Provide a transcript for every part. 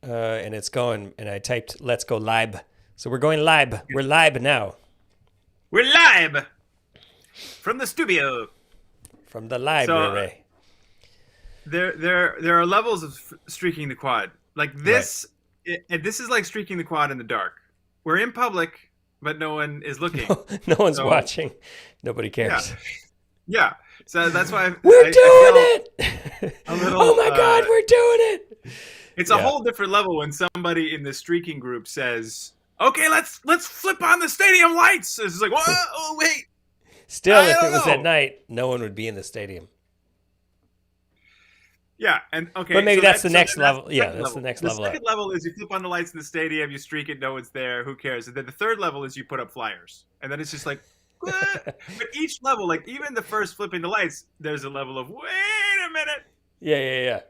and it's going, and I typed, let's go live. So we're going live. We're live now We're live from the studio. from the So library. there are levels of streaking the quad. Like Right. this is like streaking the quad in the dark. We're in public, but no one is looking. No one's So watching. Nobody yeah, cares. yeah. So that's why We're I doing feel it. a Oh little. my God, we're doing it. It's a Yeah. whole different level when somebody in the streaking group says, "Okay, let's flip on the stadium lights." It's like, "Whoa, oh wait, Still, I if it don't was at know." night, no one would be in the stadium. Yeah, and But okay, maybe so that's the that's next the level. Yeah, second that's the level. next The level second up. level is you flip on the lights in the stadium, you streak it, no one's there, who cares? And then the third level is you put up flyers, and then it's just like, what? But each level, like even the first flipping the lights, there's a level of wait a minute. Yeah, yeah, yeah.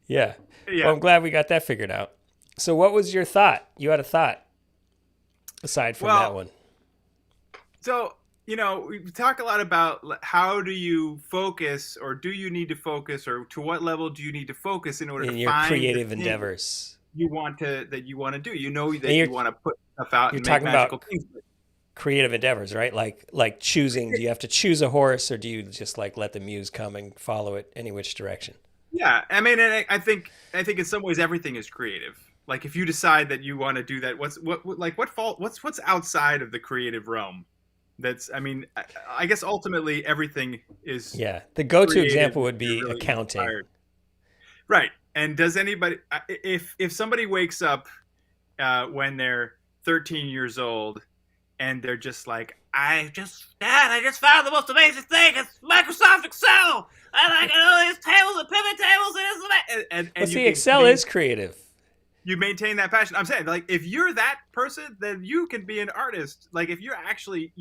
Yeah. Yeah. Well, I'm glad we got that figured out. So, what was your thought? You had a thought aside from that Well, one. so we talk a lot about how do you focus, or do you need to focus, or to what level do you need to focus in order to In your find the creative thing endeavors. you want to do. You know And that you want to put stuff out you're and make talking magical about things. creative endeavors, right? Like choosing, do you have to choose a horse or do you just like let the muse come and follow it any which direction? Yeah, I mean, and I think in some ways everything is creative. Like if you decide that you want to do that, what's outside of the creative realm? That's I mean, I guess ultimately everything is Yeah. The go-to creative example if would you're be really accounting. inspired, right? And does anybody if somebody wakes up when they're 13 years old and they're just like, I just found the most amazing thing. It's Microsoft Excel. I can all these tables and pivot tables and this and that. And, Well, and you see, can Excel is creative. you maintain that passion. I'm saying, like, if you're that person, then you can be an artist. Like, if you're actually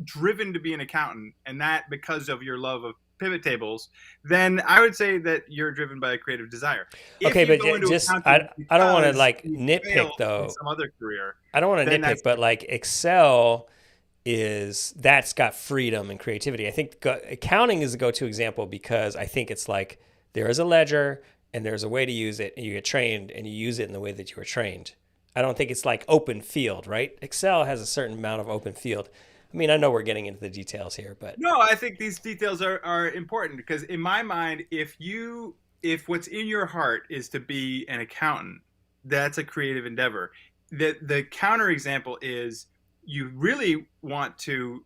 driven to be an accountant, and that because of your love of pivot tables, then I would say that you're driven by a creative desire. If Okay, you but go into just accounting I don't want to because like you nitpick failed in though. some other career, I don't want to then nitpick, that's but like Excel is that's got freedom and creativity. I think accounting is a go-to example because I think it's like there is a ledger and there's a way to use it and you get trained and you use it in the way that you were trained. I don't think it's like open field, right? Excel has a certain amount of open field. I mean, I know we're getting into the details here, but no. I think these details are important because in my mind, if what's in your heart is to be an accountant, that's a creative endeavor. The counter example is you really want to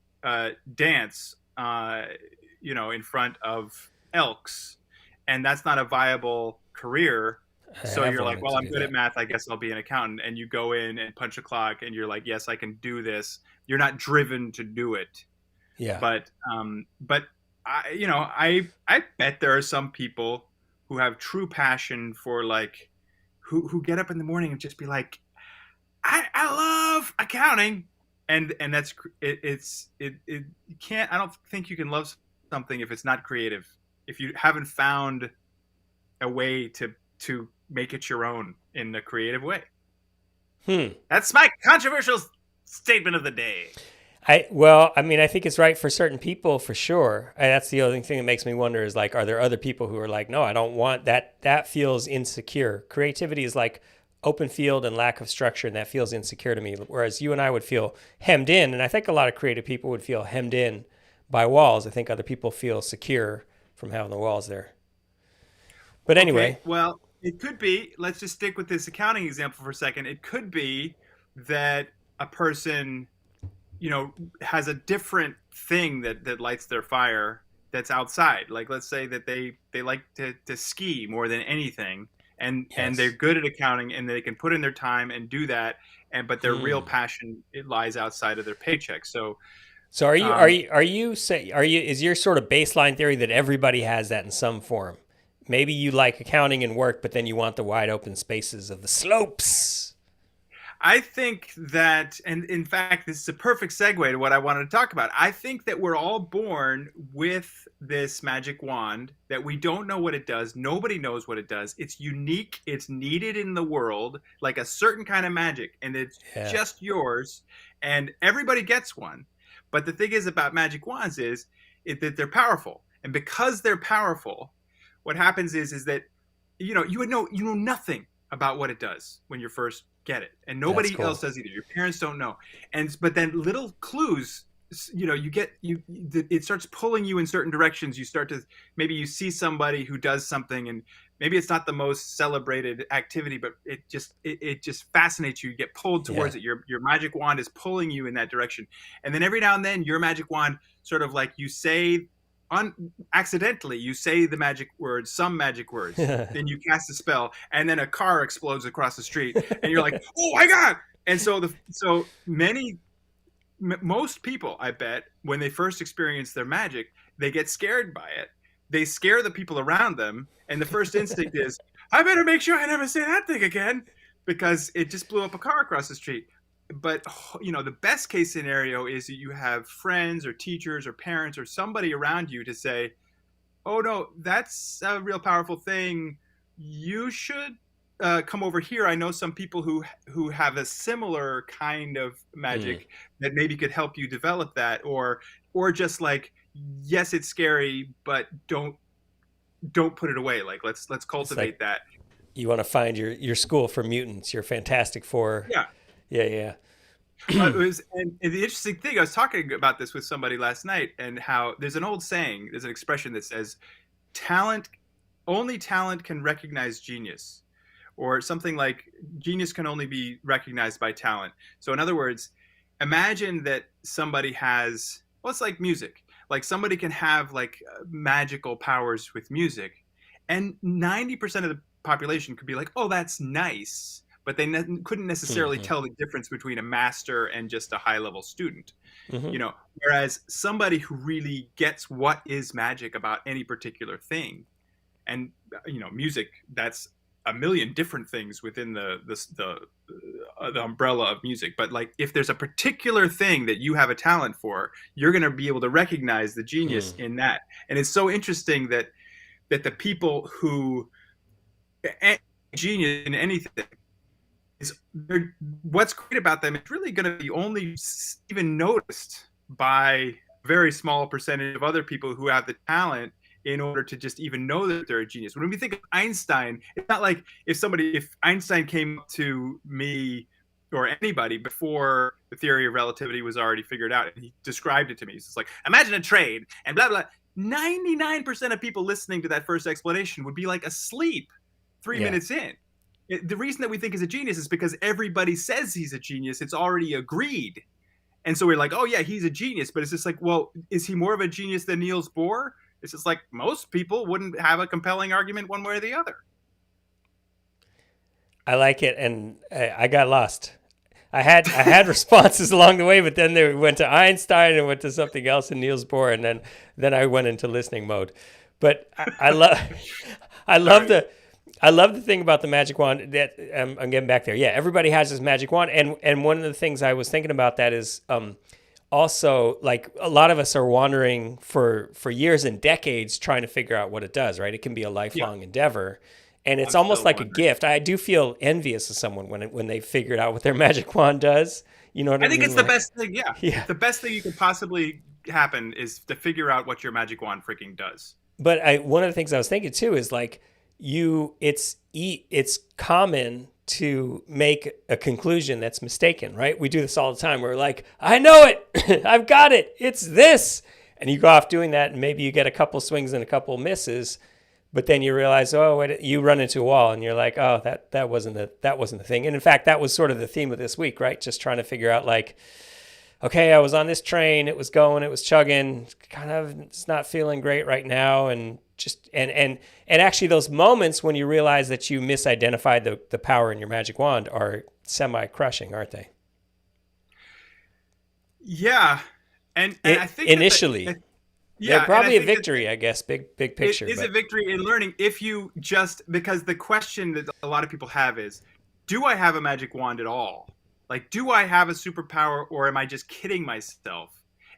dance, in front of elks, and that's not a viable career. I So have you're like, wanted well, to I'm do good at that. math. I guess I'll be an accountant. And you go in and punch a clock, and you're like, yes, I can do this. You're not driven to do it, Yeah. but I bet there are some people who have true passion for like who get up in the morning and just be like, I love accounting, and that's you can't. I don't think you can love something if it's not creative. If you haven't found a way to make it your own in a creative way. Hmm. That's my controversial statement of the day. I mean, I think it's right for certain people for sure. And that's the only thing that makes me wonder is like, are there other people who are like, no, I don't want that. That feels insecure. Creativity is like open field and lack of structure, and that feels insecure to me. Whereas you and I would feel hemmed in, and I think a lot of creative people would feel hemmed in by walls. I think other people feel secure from having the walls there. But Okay, anyway, well, it could be, let's just stick with this accounting example for a second. It could be that a person, has a different thing that lights their fire that's outside. Like let's say that they like to ski more than anything, and they're yes. good at accounting and they can put in their time and do that, and but their real Hmm. passion, it lies outside of their paycheck. So So are you are um you are you say are you is your sort of baseline theory that everybody has that in some form? Maybe you like accounting and work, but then you want the wide open spaces of the slopes. I think that, and in fact, this is a perfect segue to what I wanted to talk about. I think that we're all born with this magic wand that we don't know what it does. Nobody knows what it does. It's unique. It's needed in the world, like a certain kind of magic, and it's Yeah. just yours. And everybody gets one. But the thing is about magic wands is that they're powerful, and because they're powerful, what happens is that you know nothing about what it does when you first get it, and That's nobody else cool. does either. Your parents don't know, and but then little clues, you get it starts pulling you in certain directions. You start to, maybe you see somebody who does something, and maybe it's not the most celebrated activity, but it just fascinates you. You get pulled Yeah. towards it. Your magic wand is pulling you in that direction, and then every now and then your magic wand sort of like you say accidentally, you say the magic words, some magic words, then you cast a spell, and then a car explodes across the street, and you're like, oh my god. And so many most people, I bet, when they first experience their magic, they get scared by it. They scare the people around them, and the first instinct is, I better make sure I never say that thing again, because it just blew up a car across the street. But the best case scenario is that you have friends or teachers or parents or somebody around you to say, oh no, that's a real powerful thing. You should come over here. I know some people who have a similar kind of Mm. magic that maybe could help you develop that, or just like, yes, it's scary, but don't put it away. Like let's It's like cultivate that. you want to find your school for mutants, your Fantastic Four. Yeah. Yeah, It yeah. was, and the interesting thing, I was talking about this with somebody last night, and how there's an old saying, there's an expression that says, talent, only talent can recognize genius, or something like genius can only be recognized by talent. So in other words, imagine that somebody has, well, it's like music. Like somebody can have like magical powers with music, and 90% of the population could be like, oh, that's nice, but they couldn't necessarily Hmm. tell the difference between a master and just a high level student. Hmm. Whereas somebody who really gets what is magic about any particular thing, and music, that's a million different things within the umbrella of music. But like, if there's a particular thing that you have a talent for, you're going to be able to recognize the genius Hmm. in that. And it's so interesting that the people who genius in anything is, what's great about them is really going to be only even noticed by a very small percentage of other people who have the talent in order to just even know that they're a genius. When we think of Einstein, it's not like if Einstein came up to me or anybody before the theory of relativity was already figured out and he described it to me. It's like, imagine a train and blah, blah. 99% of people listening to that first explanation would be like asleep three Yeah. minutes in. The reason that we think he's a genius is because everybody says he's a genius. It's already agreed. And so we're like, oh yeah, he's a genius. But it's just like, well, is he more of a genius than Niels Bohr? It's just like most people wouldn't have a compelling argument one way or the other. I like it, and I got lost. I had responses along the way, but then they went to Einstein and went to something else in Niels Bohr, and then I went into listening mode. But I love I love Sorry. the I love the thing about the magic wand that I'm getting back there. Yeah, everybody has this magic wand, and one of the things I was thinking about that is also like a lot of us are wandering for years and decades trying to figure out what it does. Right? It can be a Yeah, lifelong endeavor, and it's I'm almost still like a wondering. gift. I do feel envious of someone when they figured out what their magic wand does. You know what I I think mean? it's the Like, best thing. Yeah, yeah. the best thing you could possibly happen is to figure out what your magic wand freaking does. But one of the things I was thinking too is like it's common to make a conclusion that's mistaken, right? We do this all the time. We're like, I know it, I've got it, it's this, and you go off doing that, and maybe you get a couple swings and a couple misses, but then you realize, oh, wait, you run into a wall, and you're like, oh, that wasn't the thing. And in fact, that was sort of the theme of this week, right? Just trying to figure out like, okay, I was on this train, it was going, it was chugging, kind of it's not feeling great right now, and just and actually those moments when you realize that you misidentified the power in your magic wand are semi crushing, aren't they? Yeah, and I It think initially they're yeah, and I probably a think that victory, I guess, big it picture, is a but victory in learning if you just, because the question that a lot of people have is, do I have a magic wand at all? Like, do I have a superpower, or am I just kidding myself?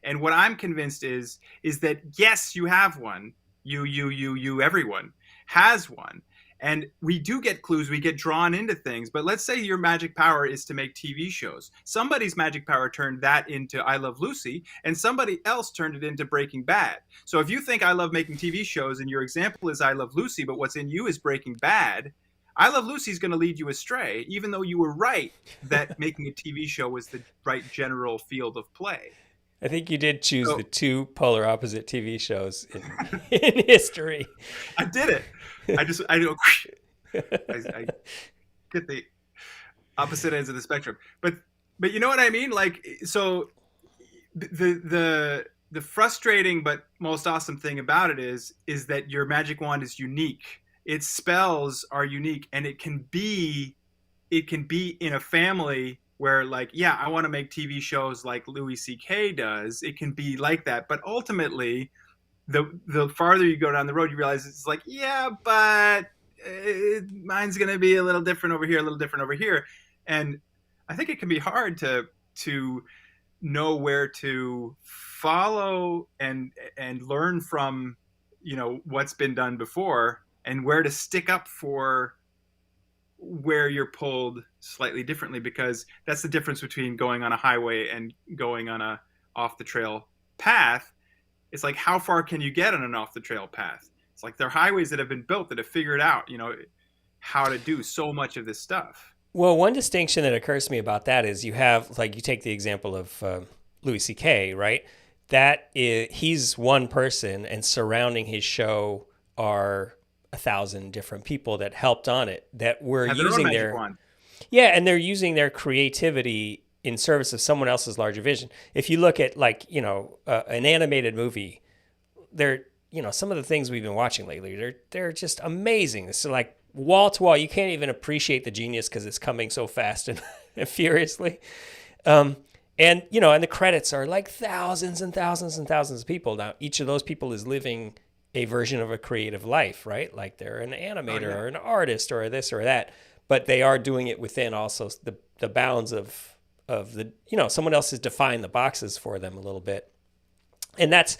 And what I'm convinced is that yes, you have one. You everyone has one. And we do get clues, we get drawn into things. But let's say your magic power is to make TV shows. Somebody's magic power turned that into I Love Lucy, and somebody else turned it into Breaking Bad. So if you think I love making TV shows and your example is I Love Lucy, but what's in you is Breaking Bad, I Love Lucy is going to lead you astray, even though you were right that making a TV show was the right general field of play. I think you did choose the So two polar opposite TV shows in in history. I did it. I do. I get the opposite ends of the spectrum. But you know what I mean? Like, so the frustrating but most awesome thing about it is that your magic wand is unique. Its spells are unique, and it can be in a family where, like, yeah, I want to make TV shows like Louis C.K. does. It can be like that, but ultimately, the farther you go down the road, you realize it's like, yeah, but mine's going to be a little different over here, a little different over here, and I think it can be hard to know where to follow and learn from, what's been done before, and where to stick up for where you're pulled slightly differently, because that's the difference between going on a highway and going on a off the trail path. It's like, how far can you get on an off the trail path? It's like there are highways that have been built that have figured out, how to do so much of this stuff. Well, one distinction that occurs to me about that is you have, like, you take the example of Louis C.K., right? That is, he's one person, and surrounding his show are 1,000 different people that helped on it, that were Have their own using magic their, wand. yeah, and they're using their creativity in service of someone else's larger vision. If you look at, like, an animated movie, they're, some of the things we've been watching lately, they're just amazing. It's like wall to wall. You can't even appreciate the genius because it's coming so fast and, and furiously. And the credits are like thousands and thousands and thousands of people. Now, each of those people is living a version of a creative life, right? Like they're an Oh animator yeah. or an artist or this or that, but they are doing it within also the bounds of the, someone else has defined the boxes for them a little bit. And that's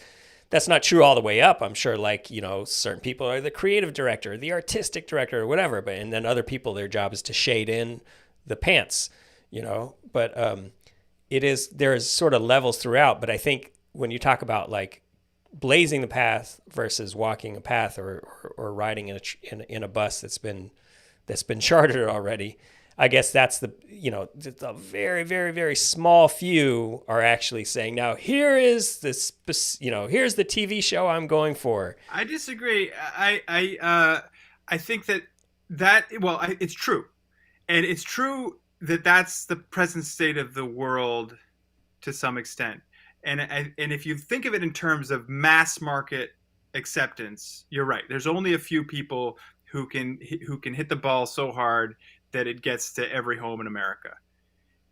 not true all the way up. I'm sure, like, certain people are the creative director, the artistic director, or whatever, and then other people, their job is to shade in the pants, but there's sort of levels throughout. But I think when you talk about, like, blazing the path versus walking a path, or riding in a bus that's been chartered already, I guess that's just a very, very, very small few are actually saying, now here is here's the TV show I'm going for. I disagree. I think it's true, and it's true that that's the present state of the world to some extent. And if you think of it in terms of mass market acceptance, you're right. There's only a few people who can hit the ball so hard that it gets to every home in America.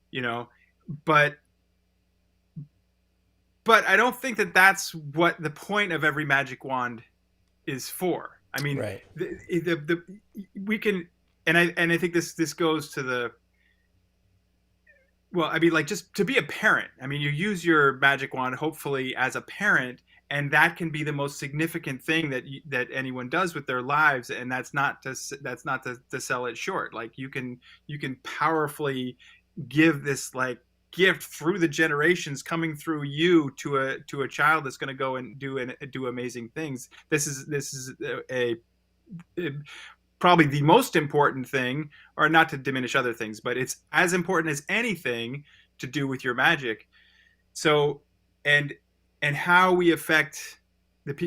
You know, but I don't think that that's what the point of every magic wand is for. I mean, Right. we can, and I think this goes to the, well, I mean, like, just to be a parent. I mean, you use your magic wand hopefully as a parent, and that can be the most significant thing that anyone does with their lives, and that's not to sell it short. Like, you can powerfully give this, like, gift through the generations coming through you to a child that's going to go and do amazing things. This is a probably the most important thing, or not to diminish other things, but it's as important as anything to do with your magic. So, and how we affect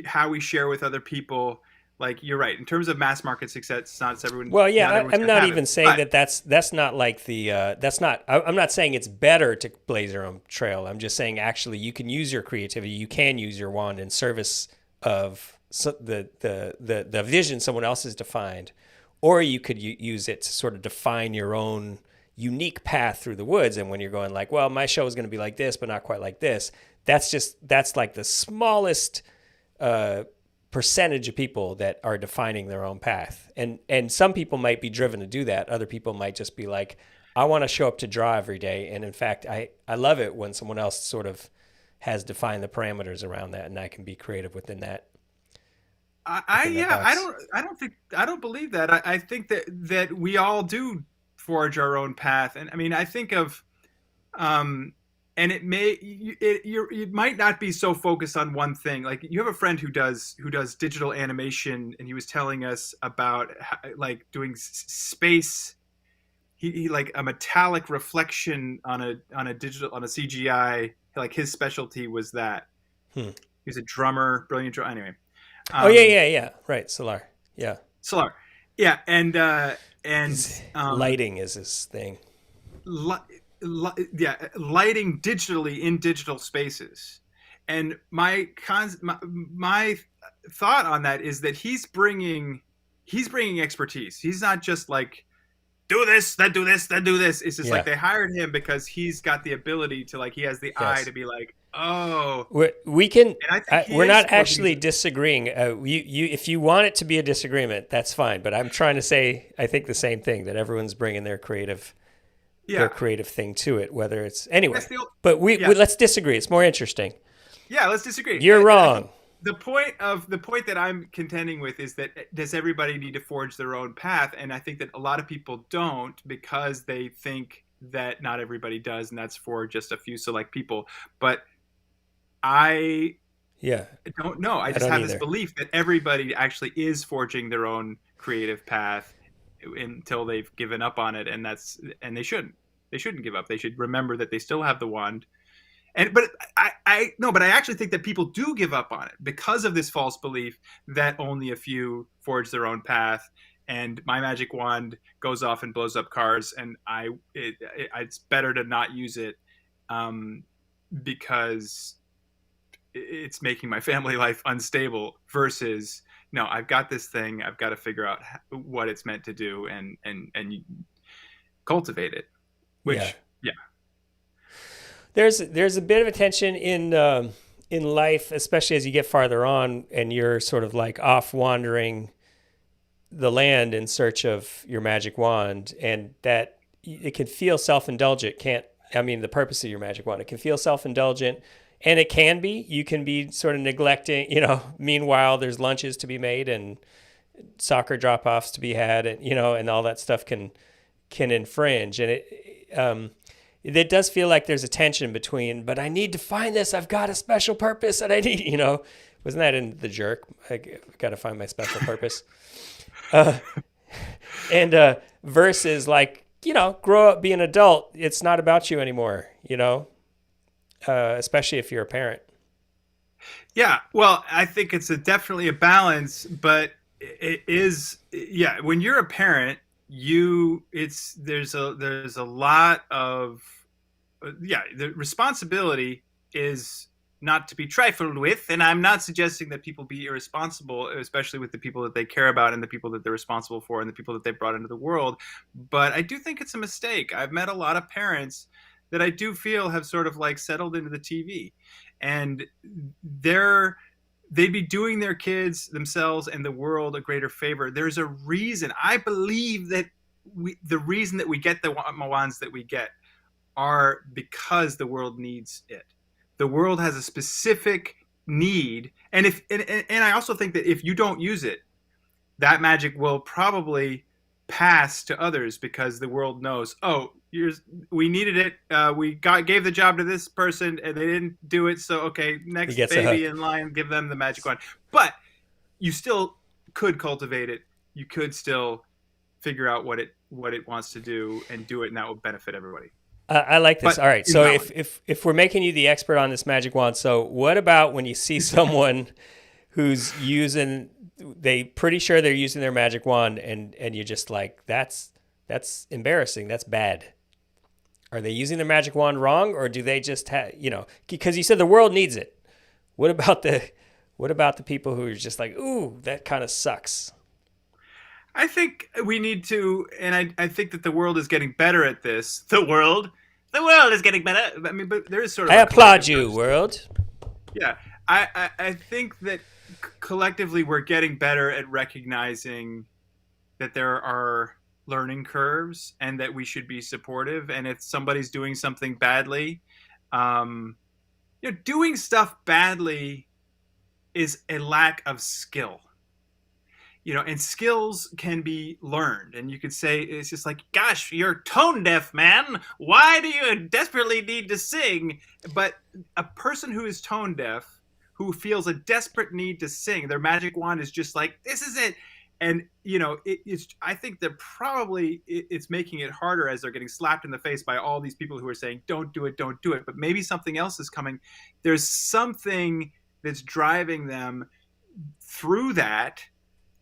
how we share with other people. Like, you're right, in terms of mass market success, it's not everyone. Well, Not yeah, everyone's I'm gonna not have even it, saying but that that's not like that's not. I'm not saying it's better to blaze your own trail. I'm just saying, actually, you can use your creativity. You can use your wand in service of the vision someone else has defined, or you could use it to sort of define your own unique path through the woods. And when you're going, like, well, my show is going to be like this, but not quite like this. That's like the smallest percentage of people that are defining their own path. And some people might be driven to do that. Other people might just be like, I want to show up to draw every day. And in fact, I love it when someone else sort of has defined the parameters around that, and I can be creative within within that yeah, I box. don't I don't believe that. I think that we all do forge our own path, and I mean, I think of, um and you might not be so focused on one thing. Like you have a friend who does digital animation, and he was telling us about like doing space. He like a metallic reflection on a CGI. Like his specialty was that. Hmm. He was a drummer, brilliant drummer. Anyway, Oh yeah, um, yeah, yeah. Right, Solar. Yeah. Solar, yeah, and Lighting is his thing. yeah, lighting digitally in digital spaces. And my thought on that is that he's bringing expertise. He's not just like do this, then do this, then do this. It's just like Yeah. they hired him because he's got the ability to like he has the eye Yes. to be like, oh, We can. and I think he We're is not forging actually his. disagreeing. If you want it to be a disagreement, that's fine. But I'm trying to say, I think the same thing that everyone's bringing their Yeah, creative thing to it. Whether it's that's anyway, the but yeah. let's disagree. It's more interesting. Yeah, let's disagree. You're I think wrong. the point that I'm contending with is that does everybody need to forge their own path? And I think that a lot of people don't because they think that not everybody does, and that's for just a few select people. But I Yeah, don't know. I I just don't have this either. belief that everybody actually is forging their own creative path until they've given up on it, and they shouldn't. They shouldn't give up. They should remember that they still have the wand and but I no, but I actually think that people do give up on it because of this false belief that only a few forge their own path, and my magic wand goes off and blows up cars, and it's better to not use it, um, because it's making my family life unstable. Versus, no, I've got this thing. I've got to figure out what it's meant to do and cultivate it. Yeah, Which, yeah, there's a bit of a tension in life, especially as you get farther on, and you're sort of like off wandering the land in search of your magic wand, and that it can feel self-indulgent. Can't I mean the purpose of your magic wand? It can feel self-indulgent, and it can be. You can be sort of neglecting. Meanwhile, there's lunches to be made and soccer drop-offs to be had, and and all that stuff can infringe, and it does feel like there's a tension between, but I need to find this. I've got a special purpose, and I need, wasn't that in The Jerk? I got to find my special purpose. Uh, and versus like, grow up, be an adult. It's not about you anymore, especially if you're a parent. yeah. Well, I think it's definitely a balance, but it is, yeah. When you're a parent, there's a lot of, yeah. The responsibility is not to be trifled with, and I'm not suggesting that people be irresponsible, especially with the people that they care about and the people that they're responsible for and the people that they brought into the world. But I do think it's a mistake. I've met a lot of parents that I do feel have sort of like settled into the TV, and they're they'd be doing their kids, themselves, and the world a greater favor. There's a reason. I believe that the reason that we get the wands that we get are because the world needs it. The world has a specific need, and I also think that if you don't use it, that magic will probably pass to others because the world knows, oh, we needed it. Gave the job to this person and they didn't do it. So okay, He next gets a baby hook. in line, give them the magic wand. But you still could cultivate it. You could still figure out what it wants to do and do it, and that will benefit everybody. I like this. But All right. in So balance. if we're making you the expert on this magic wand, so what about when you see someone who's they pretty sure they're using their magic wand, and you're just like, that's embarrassing. That's bad. Are they using their magic wand wrong, or do they just have, because you said the world needs it. What about the people who are just like, ooh, that kind of sucks? I think we need to, and I think that the world is getting better at this. The world is getting better. I mean, but there is sort of I a applaud collective you, understanding. world. Yeah, I think that collectively we're getting better at recognizing that there are learning curves and that we should be supportive. And if somebody's doing something badly, um, doing stuff badly is a lack of skill. and skills can be learned. And you could say, it's just like, gosh, you're tone deaf, man. Why do you desperately need to sing? But a person who is tone deaf, who feels a desperate need to sing, their magic wand is just like, this is it. And it's. I think that probably it's making it harder as they're getting slapped in the face by all these people who are saying, "Don't do it, don't do it." But maybe something else is coming. There's something that's driving them through that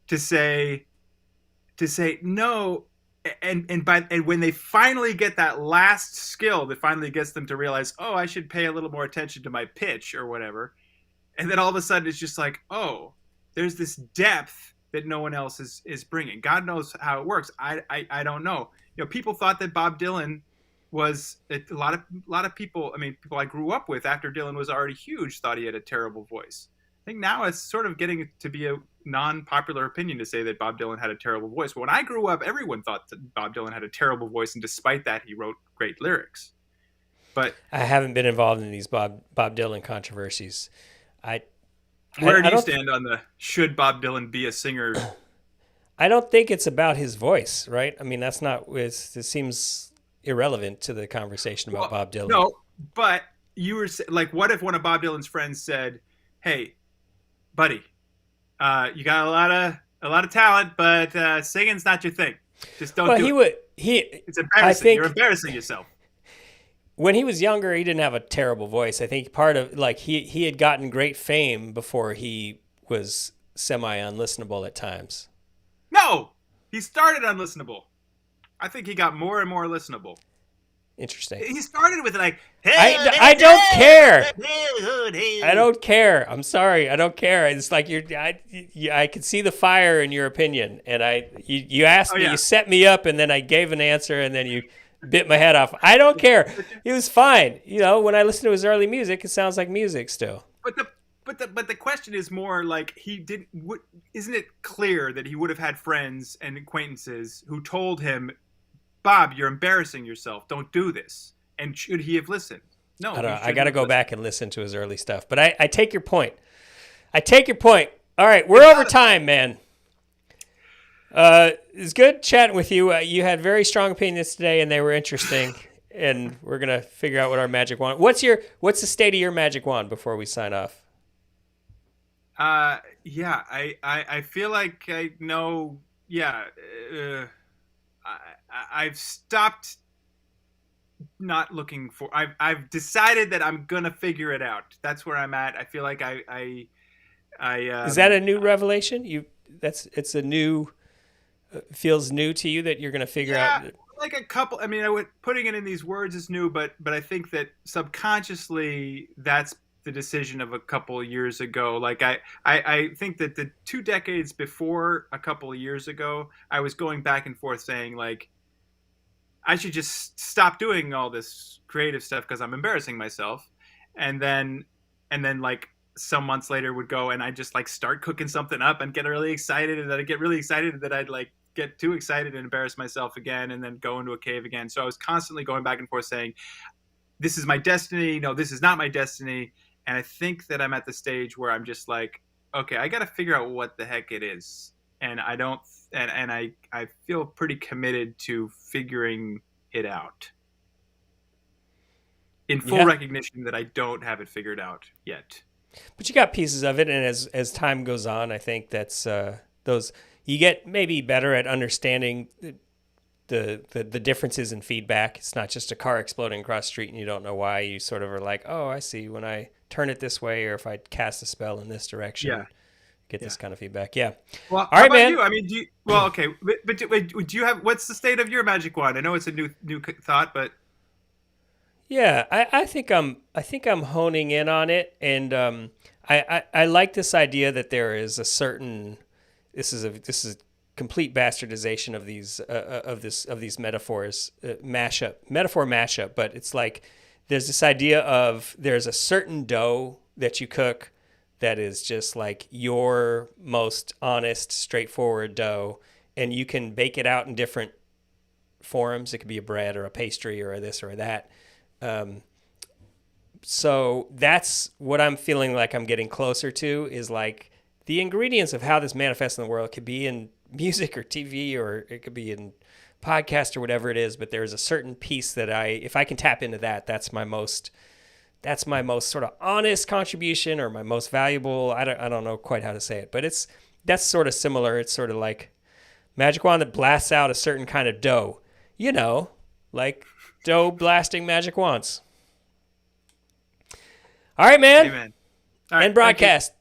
to say no. And when they finally get that last skill that finally gets them to realize, oh, I should pay a little more attention to my pitch or whatever, and then all of a sudden it's just like, oh, there's this depth that no one else is bringing. God knows how it works. I don't know. People thought that Bob Dylan was a lot of people. I mean, people I grew up with after Dylan was already huge thought he had a terrible voice. I think now it's sort of getting to be a non-popular opinion to say that Bob Dylan had a terrible voice. But when I grew up, everyone thought that Bob Dylan had a terrible voice, and despite that, he wrote great lyrics. But I haven't been involved in these Bob Dylan controversies. I where do I you don't stand on the should Bob Dylan be a singer? I don't think it's about his voice, right? I mean, that's not. It seems irrelevant to the conversation about Bob Dylan. No, but you were like, what if one of Bob Dylan's friends said, "Hey, buddy, you got a lot of talent, but singing's not your thing. Just don't Well, do he it. would. It's embarrassing. You're embarrassing yourself." When he was younger, he didn't have a terrible voice. I think part of he had gotten great fame before he was semi unlistenable at times. No, he started unlistenable. I think he got more and more listenable. Interesting. He started with like, I don't care. I don't care. I'm sorry. I don't care. It's like I could see the fire in your opinion, and you asked me, you set me up, and then I gave an answer, and then you bit my head off. I don't care. He was fine. When I listen to his early music, it sounds like music still. But the question is more like isn't it clear that he would have had friends and acquaintances who told him, Bob, you're embarrassing yourself. Don't do this. And should he have listened? No. I don't know. I got to go back and listen to his early stuff. But I take your point. I take your point. All right, we're over time, man. It's good chatting with you. You had very strong opinions today, and they were interesting. And we're gonna figure out what our magic wand. What's the state of your magic wand before we sign off? Yeah, I feel like I know. Yeah, I've stopped not looking for. I've decided that I'm gonna figure it out. That's where I'm at. I feel like I Is that a new revelation? It's a new. Feels new to you that you're gonna figure out. Like a couple. I mean, putting it in these words is new, but I think that subconsciously that's the decision of a couple of years ago. Like I think that the 2 decades before a couple of years ago, I was going back and forth saying like, I should just stop doing all this creative stuff because I'm embarrassing myself. And then like some months later would go and I just like start cooking something up and get really excited. And then I'd get really excited that I'd like get too excited and embarrass myself again and then go into a cave again. So I was constantly going back and forth saying, this is my destiny. No, this is not my destiny. And I think that I'm at the stage where I'm just like, okay, I got to figure out what the heck it is. And I don't, and I feel pretty committed to figuring it out in full recognition that I don't have it figured out yet. But you got pieces of it. And as time goes on, I think that's those, you get maybe better at understanding the differences in feedback. It's not just a car exploding across the street and you don't know why. You sort of are like, oh, I see when I turn it this way or if I cast a spell in this direction, get this kind of feedback. Yeah. Well, all right, man. You? I mean, okay. But do you have, what's the state of your magic wand? I know it's a new thought, but. Yeah, I think I'm honing in on it. And I like this idea that there is a certain, this is complete bastardization of these metaphors, metaphor mashup, but it's like there's this idea of there's a certain dough that you cook that is just like your most honest, straightforward dough, and you can bake it out in different forms. It could be a bread or a pastry or a this or a that. So that's what I'm feeling like I'm getting closer to, is like the ingredients of how this manifests in the world could be in music or TV, or it could be in podcast or whatever it is. But there's a certain piece that if I can tap into that, that's my most sort of honest contribution, or my most valuable. I don't know quite how to say it, but that's sort of similar. It's sort of like magic wand that blasts out a certain kind of dough, like dough blasting magic wands. All right, man. Amen. All right, End broadcast.